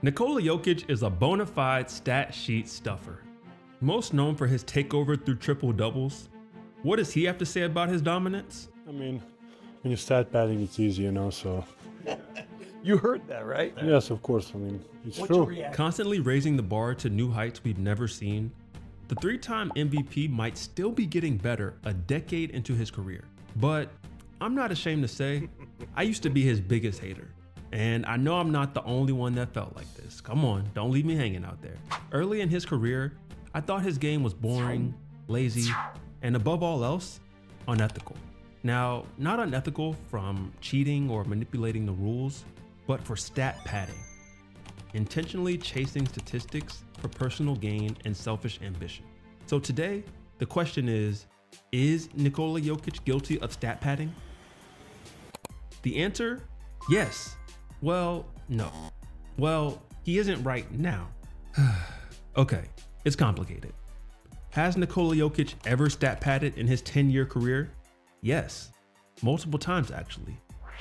Nikola Jokic is a bona fide stat sheet stuffer. Most known for his takeover through triple doubles. What does he have to say about his dominance? I mean, when you stat padding, it's easy, so. You heard that, right? Yes, of course. I mean, it's true. Constantly raising the bar to new heights we've never seen, the three-time MVP might still be getting better a decade into his career. But I'm not ashamed to say, I used to be his biggest hater. And I know I'm not the only one that felt like this. Come on, don't leave me hanging out there. Early in his career, I thought his game was boring, lazy, and above all else, unethical. Now, not unethical from cheating or manipulating the rules, but for stat padding. Intentionally chasing statistics for personal gain and selfish ambition. So today, the question is Nikola Jokic guilty of stat padding? The answer, yes. Well, no. Well, he isn't right now. Okay, it's complicated. Has Nikola Jokic ever stat padded in his 10-year career? Yes, multiple times actually.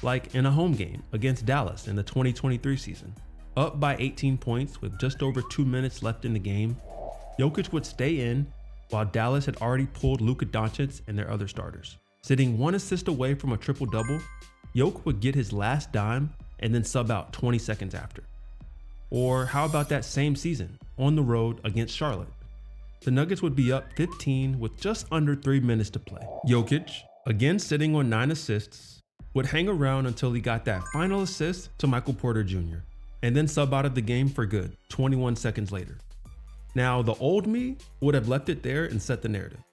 Like in a home game against Dallas in the 2023 season. Up by 18 points with just over 2 minutes left in the game, Jokic would stay in while Dallas had already pulled Luka Doncic and their other starters. Sitting 1 assist away from a triple-double, Jokic would get his last dime and then sub out 20 seconds after. Or how about that same season, on the road against Charlotte? The Nuggets would be up 15 with just under 3 minutes to play. Jokic, again sitting on 9 assists, would hang around until he got that final assist to Michael Porter Jr., and then sub out of the game for good 21 seconds later. Now, the old me would have left it there and set the narrative.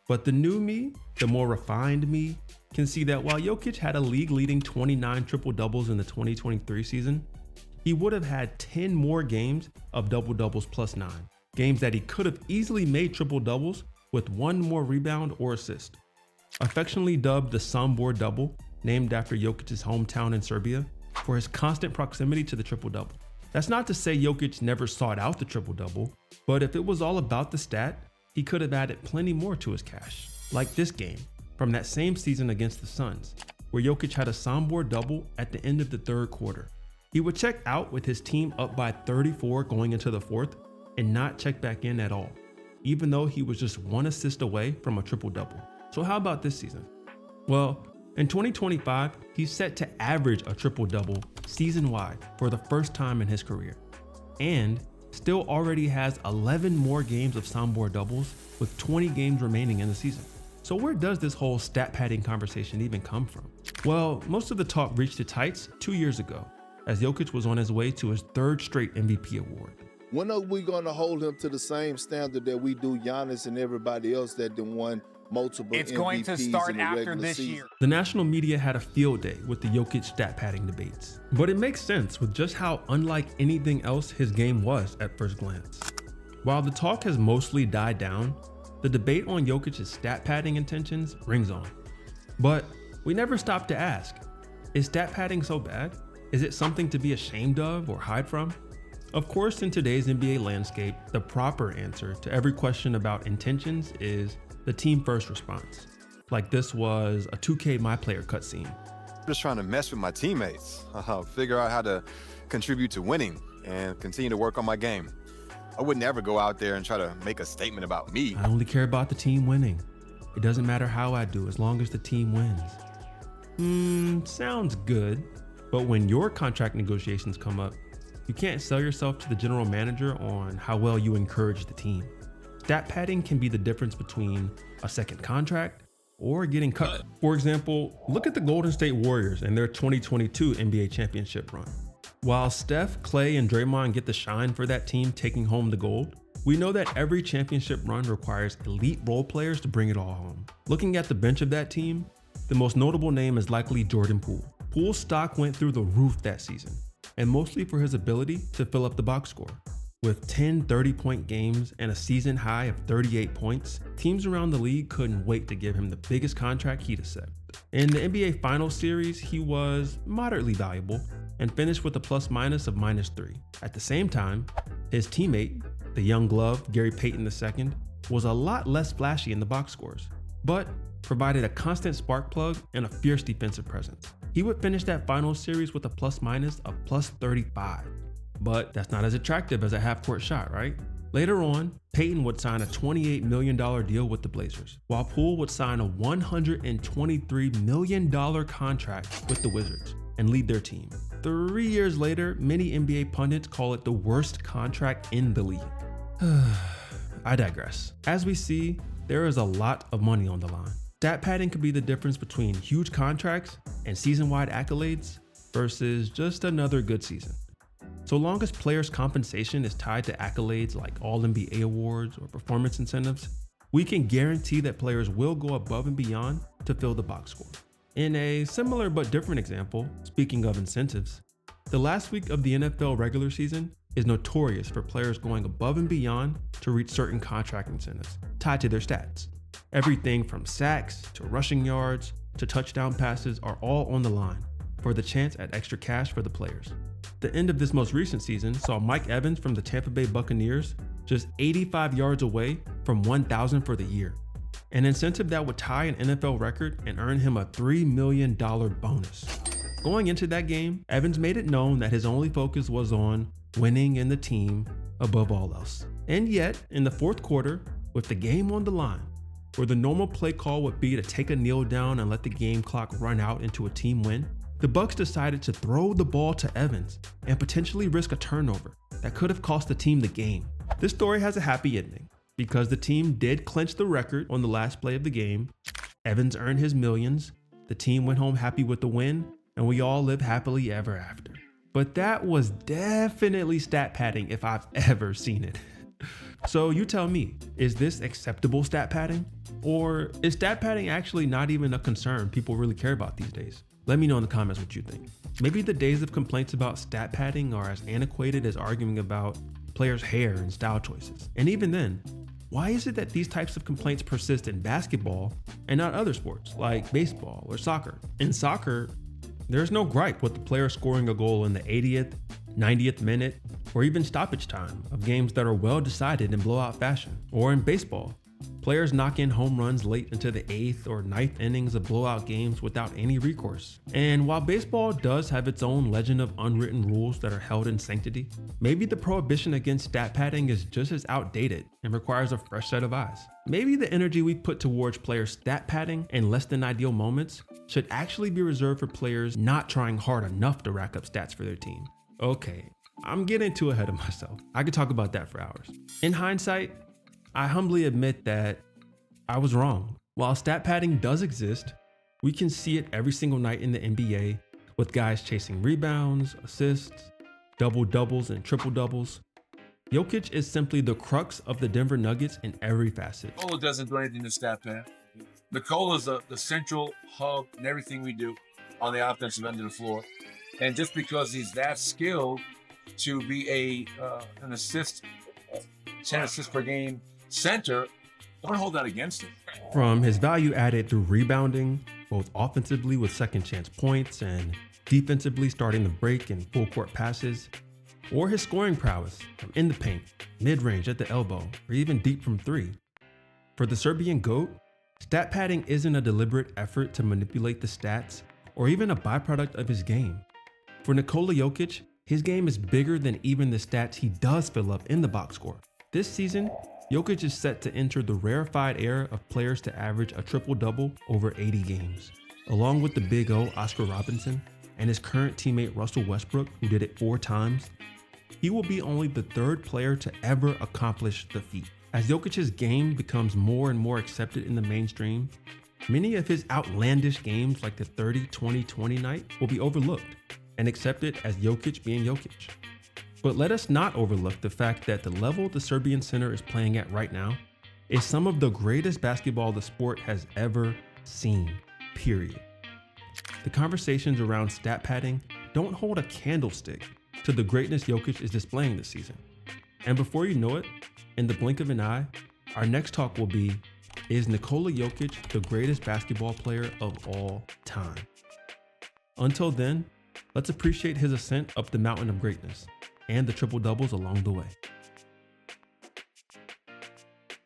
But the new me, the more refined me, can see that while Jokic had a league-leading 29 triple-doubles in the 2023 season, he would have had 10 more games of double-doubles plus 9. Games that he could have easily made triple-doubles with 1 more rebound or assist. Affectionately dubbed the Sombor Double, named after Jokic's hometown in Serbia, for his constant proximity to the triple-double. That's not to say Jokic never sought out the triple-double, but if it was all about the stat, he could have added plenty more to his cash. Like this game, from that same season against the Suns, where Jokic had a Sombor double at the end of the third quarter. He would check out with his team up by 34 going into the fourth and not check back in at all, even though he was just 1 assist away from a triple-double. So how about this season? Well, in 2025, he's set to average a triple-double season-wide for the first time in his career, and still already has 11 more games of Sombor doubles with 20 games remaining in the season. So where does this whole stat padding conversation even come from? Well, most of the talk reached its heights 2 years ago, as Jokic was on his way to his 3rd straight MVP award. When are we going to hold him to the same standard that we do Giannis and everybody else that done won multiple It's MVPs going to start in the after regular this season? year. The national media had a field day with the Jokic stat padding debates, but it makes sense with just how unlike anything else his game was at first glance. While the talk has mostly died down, the debate on Jokic's stat padding intentions rings on. But we never stop to ask, is stat padding so bad? Is it something to be ashamed of or hide from? Of course, in today's NBA landscape, the proper answer to every question about intentions is the team first response. Like this was a 2K My Player cutscene. Just trying to mess with my teammates, figure out how to contribute to winning and continue to work on my game. I wouldn't ever go out there and try to make a statement about me. I only care about the team winning. It doesn't matter how I do as long as the team wins. Sounds good, but when your contract negotiations come up, you can't sell yourself to the general manager on how well you encourage the team. Stat padding can be the difference between a second contract or getting cut. For example, look at the Golden State Warriors and their 2022 NBA championship run. While Steph, Klay, and Draymond get the shine for that team taking home the gold, we know that every championship run requires elite role players to bring it all home. Looking at the bench of that team, the most notable name is likely Jordan Poole. Poole's stock went through the roof that season, and mostly for his ability to fill up the box score. With 10 30-point games and a season high of 38 points, teams around the league couldn't wait to give him the biggest contract he'd accept. In the NBA Finals series, he was moderately valuable and finished with a plus-minus of -3. At the same time, his teammate, the young glove Gary Payton II, was a lot less flashy in the box scores, but provided a constant spark plug and a fierce defensive presence. He would finish that Finals series with a plus-minus of +35. but that's not as attractive as a half-court shot, right? Later on, Payton would sign a $28 million deal with the Blazers, while Poole would sign a $123 million contract with the Wizards and lead their team. 3 years later, many NBA pundits call it the worst contract in the league. I digress. As we see, there is a lot of money on the line. Stat padding could be the difference between huge contracts and season-wide accolades versus just another good season. So long as players' compensation is tied to accolades like All-NBA awards or performance incentives, we can guarantee that players will go above and beyond to fill the box score. In a similar but different example, speaking of incentives, the last week of the NFL regular season is notorious for players going above and beyond to reach certain contract incentives tied to their stats. Everything from sacks to rushing yards to touchdown passes are all on the line for the chance at extra cash for the players. The end of this most recent season saw Mike Evans from the Tampa Bay Buccaneers just 85 yards away from 1,000 for the year, an incentive that would tie an NFL record and earn him a $3 million bonus. Going into that game, Evans made it known that his only focus was on winning and the team above all else. And yet, in the fourth quarter, with the game on the line, where the normal play call would be to take a kneel down and let the game clock run out into a team win, the Bucs decided to throw the ball to Evans and potentially risk a turnover that could have cost the team the game. This story has a happy ending because the team did clinch the record on the last play of the game. Evans earned his millions, the team went home happy with the win, and we all live happily ever after. But that was definitely stat padding if I've ever seen it. So you tell me, is this acceptable stat padding? Or is stat padding actually not even a concern people really care about these days? Let me know in the comments what you think. Maybe the days of complaints about stat padding are as antiquated as arguing about players' hair and style choices. And even then, why is it that these types of complaints persist in basketball and not other sports like baseball or soccer? In soccer, there's no gripe with the player scoring a goal in the 80th, 90th minute, or even stoppage time of games that are well decided in blowout fashion. Or in baseball, players knock in home runs late into the 8th or 9th innings of blowout games without any recourse. And while baseball does have its own legend of unwritten rules that are held in sanctity, maybe the prohibition against stat padding is just as outdated and requires a fresh set of eyes. Maybe the energy we put towards players stat padding in less than ideal moments should actually be reserved for players not trying hard enough to rack up stats for their team. Okay, I'm getting too ahead of myself. I could talk about that for hours. In hindsight, I humbly admit that I was wrong. While stat padding does exist, we can see it every single night in the NBA with guys chasing rebounds, assists, double-doubles, and triple-doubles. Jokic is simply the crux of the Denver Nuggets in every facet. Nikola doesn't do anything to stat pad. Nikola's the central hub in everything we do on the offensive end of the floor. And just because he's that skilled to be an assist, 10 assists per game center, don't hold that against him. From his value added through rebounding, both offensively with second chance points and defensively starting the break and full court passes, or his scoring prowess from in the paint, mid-range at the elbow, or even deep from three. For the Serbian GOAT, stat padding isn't a deliberate effort to manipulate the stats or even a byproduct of his game. For Nikola Jokic, his game is bigger than even the stats he does fill up in the box score. This season, Jokic is set to enter the rarefied era of players to average a triple-double over 80 games. Along with the Big O, Oscar Robertson, and his current teammate Russell Westbrook, who did it 4 times, he will be only the 3rd player to ever accomplish the feat. As Jokic's game becomes more and more accepted in the mainstream, many of his outlandish games like the 30-20-20 night will be overlooked and accepted as Jokic being Jokic. But let us not overlook the fact that the level the Serbian center is playing at right now is some of the greatest basketball the sport has ever seen, period. The conversations around stat padding don't hold a candlestick to the greatness Jokic is displaying this season. And before you know it, in the blink of an eye, our next talk will be, is Nikola Jokic the greatest basketball player of all time? Until then, let's appreciate his ascent up the mountain of greatness and the triple doubles along the way.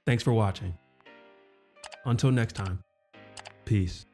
Thanks for watching. Until next time, peace.